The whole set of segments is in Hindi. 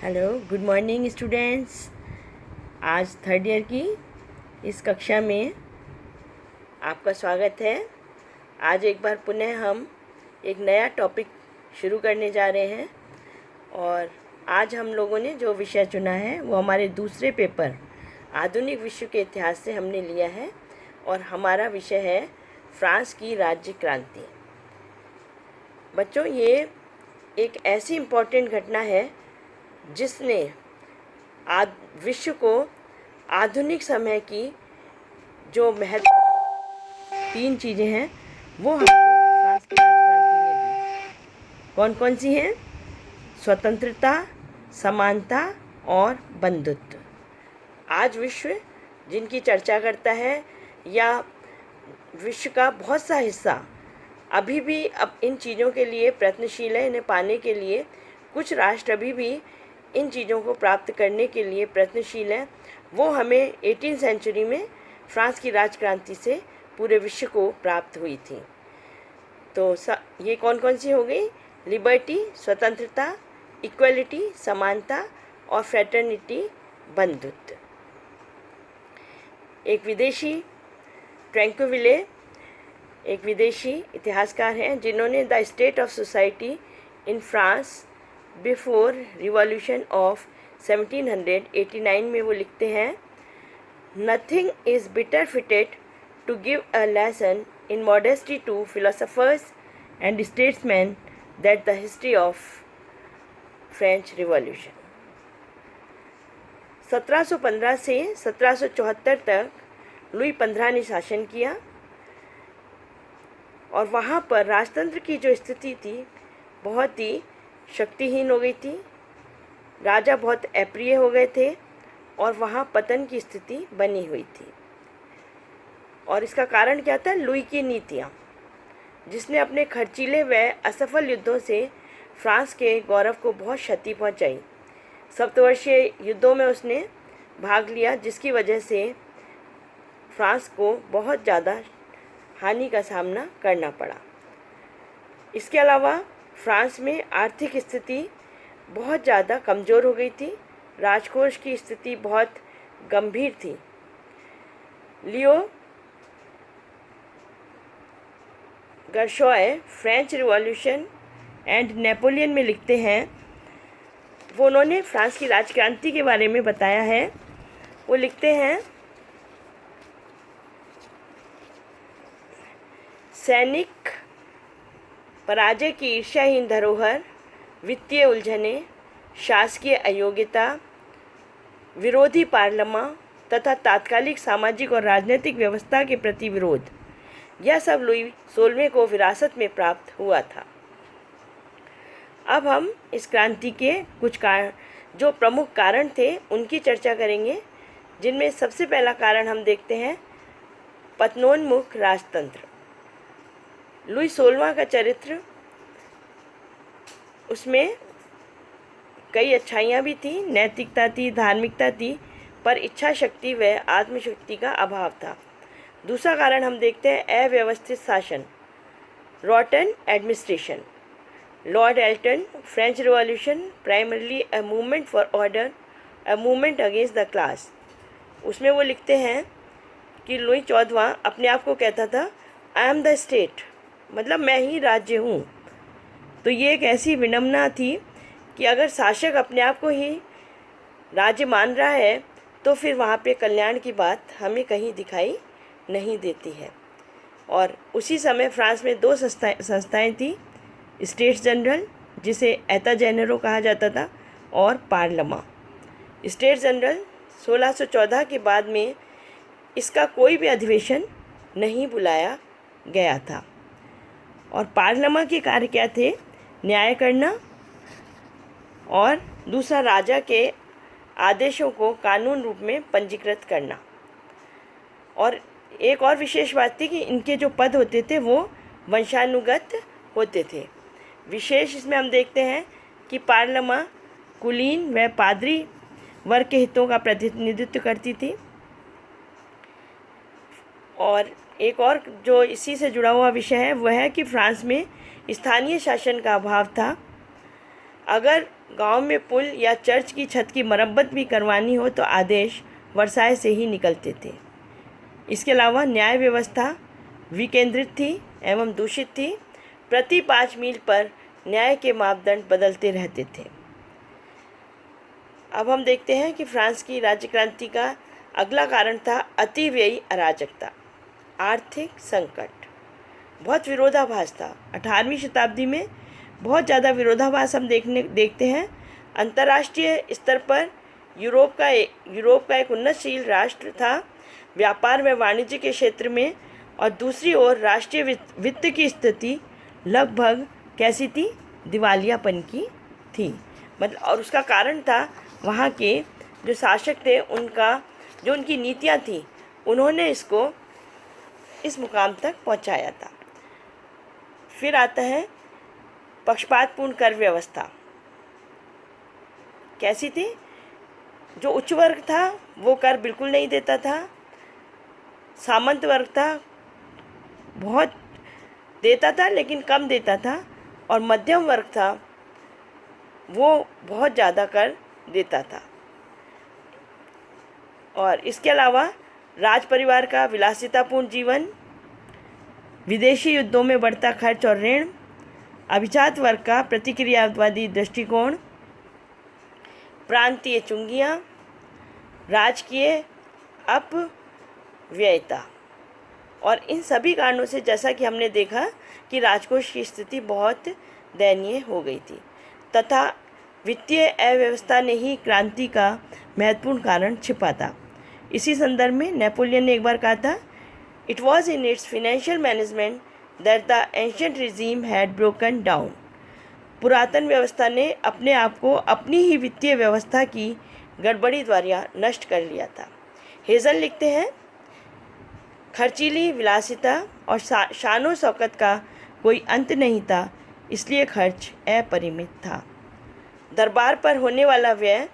Hello, good morning students. आज थर्ड ईयर की इस कक्षा में आपका स्वागत है। आज एक बार पुनः हम एक नया टॉपिक शुरू करने जा रहे हैं और आज हम लोगों ने जो विषय चुना है वो हमारे दूसरे पेपर आधुनिक विश्व के इतिहास से हमने लिया है और हमारा विषय है फ्रांस की राज्य क्रांति। बच्चों, ये एक ऐसी इम्पोर्टेंट घटना है जिसने विश्व को आधुनिक समय की जो तीन चीज़ें हैं वो हमको फ्रांस की राजक्रांति ने दी। कौन कौन सी हैं? स्वतंत्रता, समानता और बंधुत्व। आज विश्व जिनकी चर्चा करता है या विश्व का बहुत सा हिस्सा अभी भी अब इन चीज़ों के लिए प्रयत्नशील है। इन्हें पाने के लिए कुछ राष्ट्र अभी भी इन चीज़ों को प्राप्त करने के लिए प्रयत्नशील है। वो हमें 18वीं सेंचुरी में फ्रांस की राजक्रांति से पूरे विश्व को प्राप्त हुई थी। तो ये कौन कौन सी हो गई? लिबर्टी, स्वतंत्रता, इक्वलिटी, समानता और फ्रेटर्निटी, बंधुत्व। एक विदेशी ट्रैंक्विले एक विदेशी इतिहासकार हैं जिन्होंने the state of society in France before revolution of 1789 में वो लिखते हैं, nothing is better fitted to give a lesson in modesty to philosophers and statesman that the history of French revolution. 1715 से 1774 तक लुई 15 ने शासन किया और वहाँ पर राजतंत्र की जो स्थिति थी बहुत ही शक्तिहीन हो गई थी। राजा बहुत अप्रिय हो गए थे और वहाँ पतन की स्थिति बनी हुई थी। और इसका कारण क्या था? लुई की नीतियाँ, जिसने अपने खर्चीले व असफल युद्धों से फ्रांस के गौरव को बहुत क्षति पहुँचाई। सप्तवर्षीय युद्धों में उसने भाग लिया, जिसकी वजह से फ्रांस को बहुत ज़्यादा हानि का सामना करना पड़ा। इसके अलावा फ्रांस में आर्थिक स्थिति बहुत ज़्यादा कमज़ोर हो गई थी। राजकोष की स्थिति बहुत गंभीर थी। लियो गर्शॉय फ्रेंच रिवॉल्यूशन एंड नेपोलियन में लिखते हैं, उन्होंने फ्रांस की राजक्रांति के बारे में बताया है। वो लिखते हैं, सैनिक पराजय की ईर्ष्याहीन धरोहर, वित्तीय उलझने, शासकीय अयोग्यता, विरोधी पार्लियामें तथा तात्कालिक सामाजिक और राजनीतिक व्यवस्था के प्रति विरोध, यह सब लुई 16वें को विरासत में प्राप्त हुआ था। अब हम इस क्रांति के कुछ जो प्रमुख कारण थे उनकी चर्चा करेंगे, जिनमें सबसे पहला कारण हम देखते हैं पतनोन्मुख राजतंत्र। लुई 16वां का चरित्र, उसमें कई अच्छाइयाँ भी थी, नैतिकता थी, धार्मिकता थी, पर इच्छा शक्ति व आत्मशक्ति का अभाव था। दूसरा कारण हम देखते हैं अव्यवस्थित शासन, rotten administration. Lord Elton, French revolution primarily a movement for order, a movement against the class. उसमें वो लिखते हैं कि लुई 14वां अपने आप को कहता था, आई एम द स्टेट, मतलब मैं ही राज्य हूँ। तो ये एक ऐसी विडंबना थी कि अगर शासक अपने आप को ही राज्य मान रहा है तो फिर वहाँ पे कल्याण की बात हमें कहीं दिखाई नहीं देती है। और उसी समय फ्रांस में दो संस्थाएं थी, स्टेट्स जनरल, जिसे एता जेनेरो कहा जाता था, और पार्लियामें। स्टेट्स जनरल 1614 के बाद में इसका कोई भी अधिवेशन नहीं बुलाया गया था। और पार्लियामें के कार्य क्या थे? न्याय करना और दूसरा राजा के आदेशों को कानून रूप में पंजीकृत करना। और एक और विशेष बात थी कि इनके जो पद होते थे वो वंशानुगत होते थे। विशेष इसमें हम देखते हैं कि पार्लियामें कुलीन व पादरी वर्ग के हितों का प्रतिनिधित्व करती थी। और एक और जो इसी से जुड़ा हुआ विषय है वह है कि फ्रांस में स्थानीय शासन का अभाव था। अगर गांव में पुल या चर्च की छत की मरम्मत भी करवानी हो तो आदेश वर्साय से ही निकलते थे। इसके अलावा न्याय व्यवस्था विकेंद्रित थी एवं दूषित थी। प्रति 5 मील पर न्याय के मापदंड बदलते रहते थे। अब हम देखते हैं कि फ्रांस की राज्य क्रांति का अगला कारण था अतिव्ययी अराजकता, आर्थिक संकट। बहुत विरोधाभास था। 18वीं शताब्दी में बहुत ज़्यादा विरोधाभास हम देखते हैं। अंतर्राष्ट्रीय स्तर पर यूरोप का एक उन्नतशील राष्ट्र था व्यापार व वाणिज्य के क्षेत्र में, और दूसरी ओर राष्ट्रीय वित्त की स्थिति लगभग कैसी थी? दिवालियापन की थी। मतलब, और उसका कारण था वहाँ के जो शासक थे उनकी नीतियाँ थी, उन्होंने इसको इस मुकाम तक पहुँचाया था। फिर आता है पक्षपातपूर्ण कर व्यवस्था। कैसी थी? जो उच्च वर्ग था वो कर बिल्कुल नहीं देता था, सामंत वर्ग था बहुत देता था लेकिन कम देता था, और मध्यम वर्ग था वो बहुत ज़्यादा कर देता था। और इसके अलावा राज परिवार का विलासितापूर्ण जीवन, विदेशी युद्धों में बढ़ता खर्च और ऋण, अभिजात वर्ग का प्रतिक्रियावादी दृष्टिकोण, प्रांतीय चुंगियाँ, राजकीय अपव्ययता, और इन सभी कारणों से जैसा कि हमने देखा कि राजकोष की स्थिति बहुत दयनीय हो गई थी, तथा वित्तीय अव्यवस्था ने ही क्रांति का महत्वपूर्ण कारण छिपा था। इसी संदर्भ में नेपोलियन ने एक बार कहा था, it was in its financial management that the ancient regime had broken down. पुरातन व्यवस्था ने अपने आप को अपनी ही वित्तीय व्यवस्था की गड़बड़ी द्वारा नष्ट कर लिया था। हेज़ल लिखते हैं, खर्चीली विलासिता और शानो शौकत का कोई अंत नहीं था, इसलिए खर्च अपरिमित था। दरबार पर होने वाला व्यय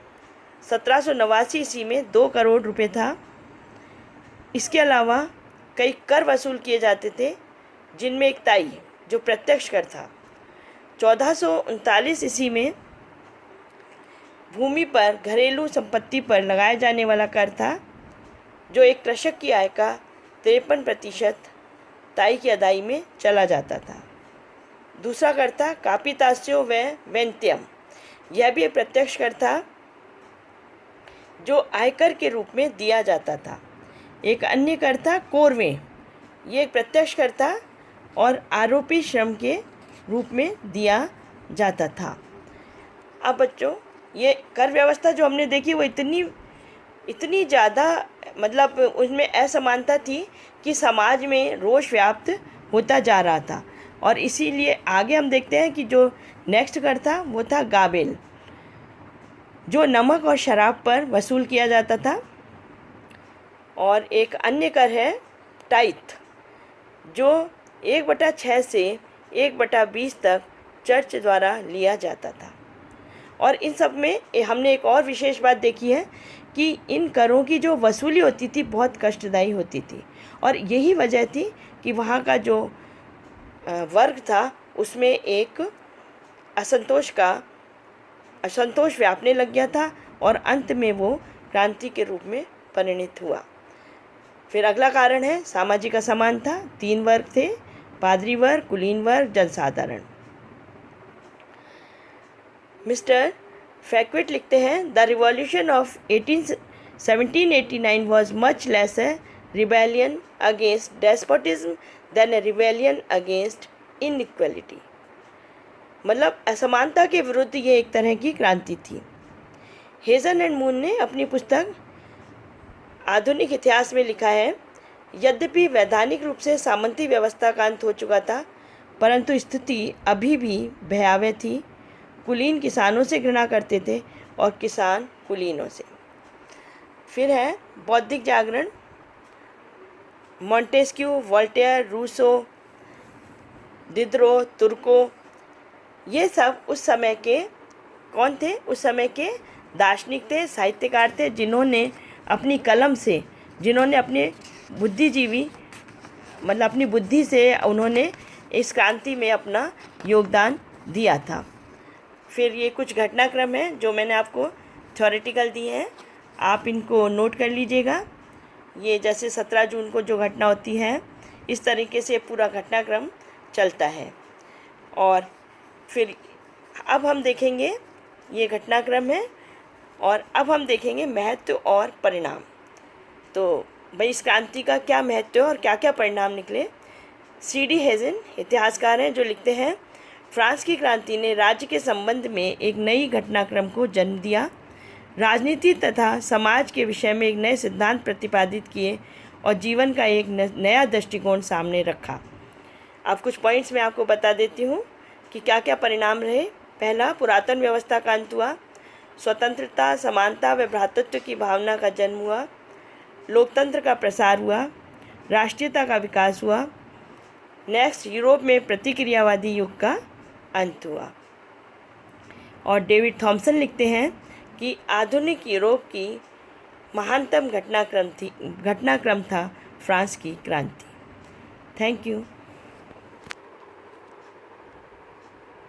1789 ईस्वी में 2 करोड़ रुपए था। इसके अलावा कई कर वसूल किए जाते थे, जिनमें एक ताई जो प्रत्यक्ष कर था। 1439 ईस्वी में भूमि पर घरेलू संपत्ति पर लगाया जाने वाला कर था, जो एक कृषक की आय का 53% ताई की अदाई में चला जाता था। दूसरा कर था कापितास्यो व वेंत्यम। यह भी एक प्रत्यक्ष कर था जो आयकर के रूप में दिया जाता था। एक अन्य कर था कोरवे। ये एक प्रत्यक्ष कर था और आरोपी श्रम के रूप में दिया जाता था। अब बच्चों, ये कर व्यवस्था जो हमने देखी वो इतनी ज़्यादा मतलब उसमें असमानता थी कि समाज में रोष व्याप्त होता जा रहा था। और इसीलिए आगे हम देखते हैं कि जो नेक्स्ट कर था वो था गाबेल, जो नमक और शराब पर वसूल किया जाता था। और एक अन्य कर है टाइथ, जो 1/6 से 1/20 तक चर्च द्वारा लिया जाता था। और इन सब में हमने एक और विशेष बात देखी है कि इन करों की जो वसूली होती थी बहुत कष्टदायी होती थी, और यही वजह थी कि वहाँ का जो वर्ग था उसमें एक असंतोष व्यापने लग गया था, और अंत में वो क्रांति के रूप में परिणित हुआ। फिर अगला कारण है सामाजिक असमानता। 3 वर्ग थे, पादरी वर्ग, कुलीन वर्ग, जनसाधारण। मिस्टर फैक्विट लिखते हैं, the revolution of 1789 was much less a rebellion against despotism than a rebellion against inequality. मतलब असमानता के विरुद्ध ये एक तरह की क्रांति थी। हेज़ल एंड मून ने अपनी पुस्तक आधुनिक इतिहास में लिखा है, यद्यपि वैधानिक रूप से सामंती व्यवस्था का अंत हो चुका था, परंतु स्थिति अभी भी भयावह थी। कुलीन किसानों से घृणा करते थे और किसान कुलीनों से। फिर है बौद्धिक जागरण। मॉन्टेस्क्यू, वोल्टेयर, रूसो, दिदरो, तुर्को, ये सब उस समय के कौन थे? उस समय के दार्शनिक थे, साहित्यकार थे, जिन्होंने अपनी कलम से, जिन्होंने अपने बुद्धिजीवी मतलब अपनी बुद्धि से उन्होंने इस क्रांति में अपना योगदान दिया था। फिर ये कुछ घटनाक्रम हैं जो मैंने आपको थ्योरेटिकल दिए हैं, आप इनको नोट कर लीजिएगा। ये जैसे 17 जून को जो घटना होती है, इस तरीके से पूरा घटनाक्रम चलता है। और फिर अब हम देखेंगे, ये घटनाक्रम है, और अब हम देखेंगे महत्व और परिणाम। तो भाई इस क्रांति का क्या महत्व और क्या क्या परिणाम निकले। C.D. हेजन इतिहासकार हैं जो लिखते हैं, फ्रांस की क्रांति ने राज्य के संबंध में एक नई घटनाक्रम को जन्म दिया, राजनीति तथा समाज के विषय में एक नए सिद्धांत प्रतिपादित किए और जीवन का एक नया दृष्टिकोण सामने रखा। अब कुछ पॉइंट्स मैं आपको बता देती हूँ कि क्या क्या परिणाम रहे। पहला, पुरातन व्यवस्था का अंत हुआ, स्वतंत्रता, समानता व भ्रातृत्व की भावना का जन्म हुआ, लोकतंत्र का प्रसार हुआ, राष्ट्रीयता का विकास हुआ। नेक्स्ट, यूरोप में प्रतिक्रियावादी युग का अंत हुआ। और डेविड थॉमसन लिखते हैं कि आधुनिक यूरोप की महानतम घटनाक्रम था फ्रांस की क्रांति। Thank you.